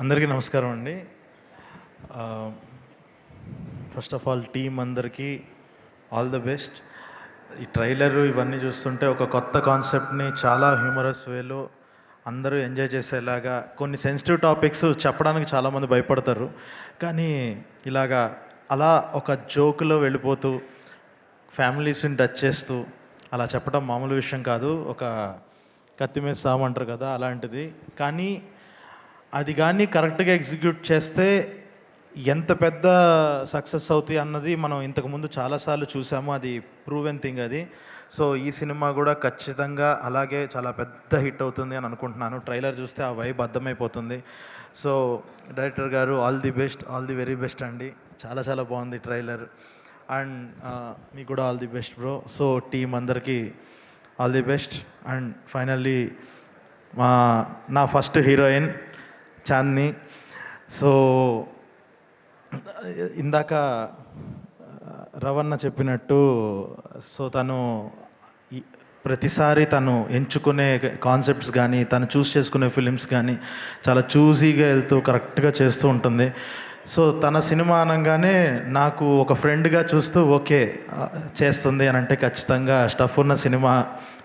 అందరికీ నమస్కారం అండి. ఫస్ట్ ఆఫ్ ఆల్ టీమ్ అందరికీ ఆల్ ద బెస్ట్. ఈ ట్రైలరు ఇవన్నీ చూస్తుంటే ఒక కొత్త కాన్సెప్ట్ని చాలా హ్యూమరస్ వేలో అందరూ ఎంజాయ్ చేసేలాగా, కొన్ని సెన్సిటివ్ టాపిక్స్ చెప్పడానికి చాలామంది భయపడతారు, కానీ ఇలాగా అలా ఒక జోకులో వెళ్ళిపోతూ ఫ్యామిలీస్ని టచ్ చేస్తూ అలా చెప్పడం మామూలు విషయం కాదు. ఒక కత్తి మీద సాము అంటారు కదా, అలాంటిది. కానీ అది కానీ కరెక్ట్గా ఎగ్జిక్యూట్ చేస్తే ఎంత పెద్ద సక్సెస్ అవుతాయి అన్నది మనం ఇంతకుముందు చాలాసార్లు చూసాము. అది ప్రూవెన్ థింగ్ అది. సో ఈ సినిమా కూడా ఖచ్చితంగా అలాగే చాలా పెద్ద హిట్ అవుతుంది అని అనుకుంటున్నాను. ట్రైలర్ చూస్తే ఆ వైబ్ అర్థమైపోతుంది. సో డైరెక్టర్ గారు all the best, all the very best అండి. చాలా చాలా బాగుంది ట్రైలర్. అండ్ మీకు కూడా all the best bro. So team అందరికీ all the best. And finally నా ఫస్ట్ హీరోయిన్ చాందిని. సో ఇందాక రవణ చెప్పినట్టు, సో తను ప్రతిసారి తను ఎంచుకునే కాన్సెప్ట్స్ కానీ తను చూస్ చేసుకునే ఫిలిమ్స్ కానీ చాలా చూజీగా వెళ్తూ కరెక్ట్గా చేస్తూ ఉంటుంది. సో తన సినిమా అనగానే నాకు ఒక ఫ్రెండ్గా చూస్తూ ఓకే చేస్తుంది అని అంటే ఖచ్చితంగా స్టఫ్ ఉన్న సినిమా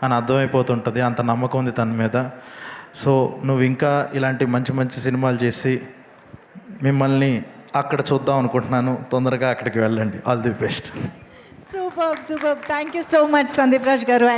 అని అర్థమైపోతుంటుంది. అంత నమ్మకం ఉంది తన మీద. సో నువ్వు ఇంకా ఇలాంటి మంచి మంచి సినిమాలు చేసి మిమ్మల్ని అక్కడ చూద్దాం అనుకుంటున్నాను. తొందరగా అక్కడికి వెళ్ళండి. All the best. Super. Thank you so much Sandeep Raj గారు.